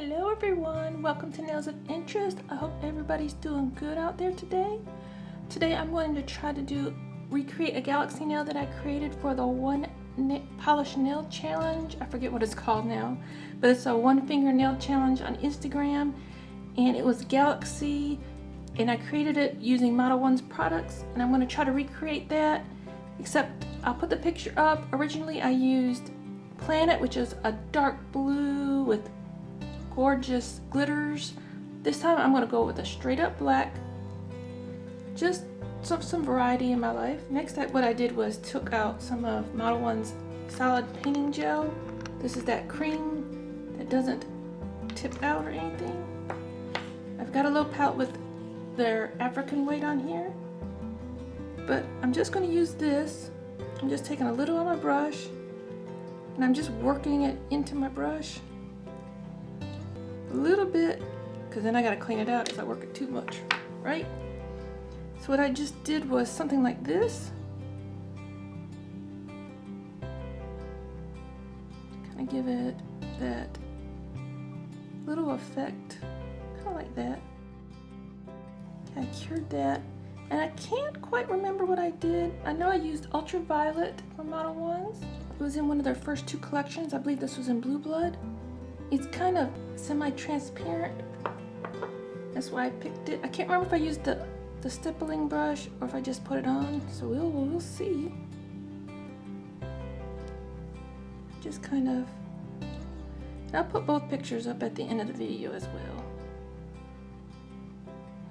Hello everyone, welcome to Nails of Interest. I hope everybody's doing good out there today. Today I'm going to try to recreate a galaxy nail that I created for the one polish nail challenge. I forget what it's called now, but it's a one finger nail challenge on Instagram, and it was galaxy, and I created it using Modelones products, and I'm going to try to recreate that, except I'll put the picture up. Originally I used Planet, which is a dark blue with gorgeous glitters. This time I'm going to go with a straight up black, just some variety in my life. Next, what I did was took out some of Modelones solid painting gel. This is that cream that doesn't tip out or anything. I've got a little palette with their African weight on here, but I'm just going to use this. I'm just taking a little on my brush and I'm just working it into my brush a little bit, because then I got to clean it out if I work it too much, right? So what I just did was something like this. Kind of give it that little effect, kind of like that. I cured that, and I can't quite remember what I did. I know I used Ultraviolet from Modelones. It was in one of their first two collections. I believe this was in Blue Blood. It's kind of semi-transparent. That's why I picked it. I can't remember if I used the stippling brush or if I just put it on, so we'll see. Just kind of, and I'll put both pictures up at the end of the video as well.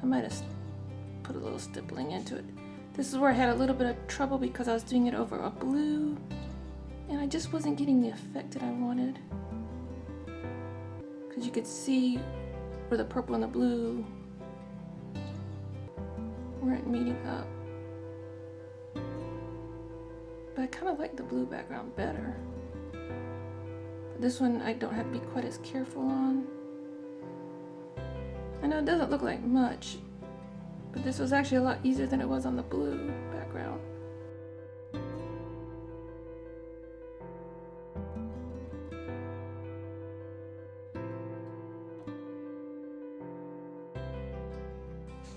I might have put a little stippling into it. This is where I had a little bit of trouble because I was doing it over a blue and I just wasn't getting the effect that I wanted. Because you could see where the purple and the blue weren't meeting up. But I kind of like the blue background better. But this one I don't have to be quite as careful on. I know it doesn't look like much, but this was actually a lot easier than it was on the blue background.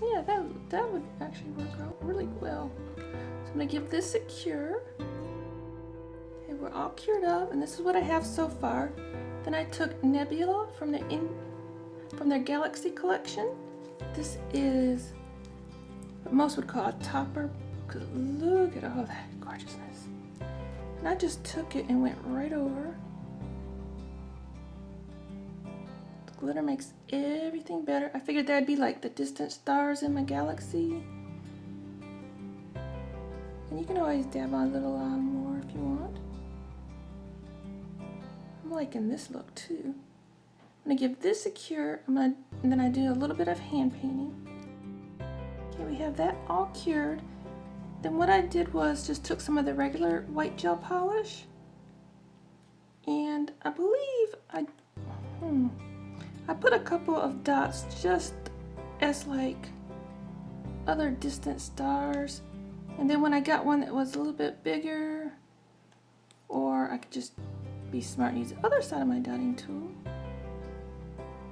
Yeah, that would actually work out really well. So I'm gonna give this a cure. Okay, we're all cured up, and this is what I have so far. Then I took Nebula from their Galaxy collection. This is what most would call a topper, because look at all that gorgeousness. And I just took it and went right over. Glitter makes everything better. I figured that'd be like the distant stars in my galaxy. And you can always dab on a little on more if you want. I'm liking this look too. I'm gonna give this a cure. And then I do a little bit of hand painting. Okay, we have that all cured. Then what I did was just took some of the regular white gel polish, and I believe I put a couple of dots just as like other distant stars, and then when I got one that was a little bit bigger, or I could just be smart and use the other side of my dotting tool,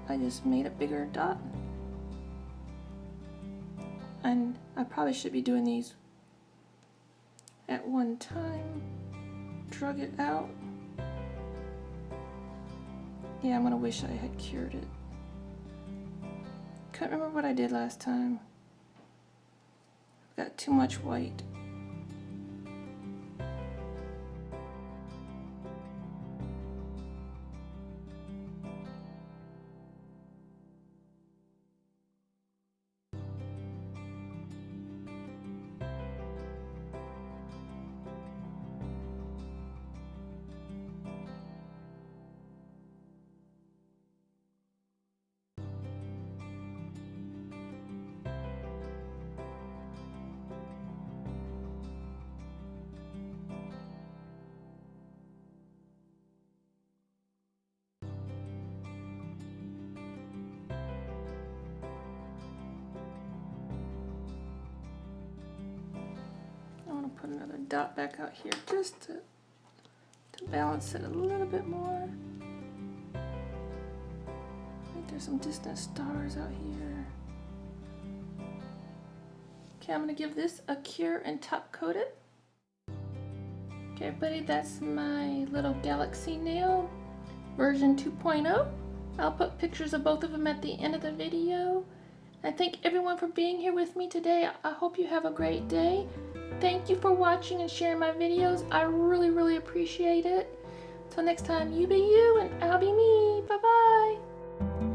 I just made a bigger dot. And I probably should be doing these at one time. Drug it out. Yeah, I'm gonna wish I had cured it. Couldn't remember what I did last time. I've got too much white. Put another dot back out here just to balance it a little bit more. There's some distant stars out here. Okay, I'm gonna give this a cure and top coat it. Okay, everybody, that's my little galaxy nail, version 2.0. I'll put pictures of both of them at the end of the video. I thank everyone for being here with me today. I hope you have a great day. Thank you for watching and sharing my videos. I really, really appreciate it. Till next time, you be you and I'll be me. Bye-bye.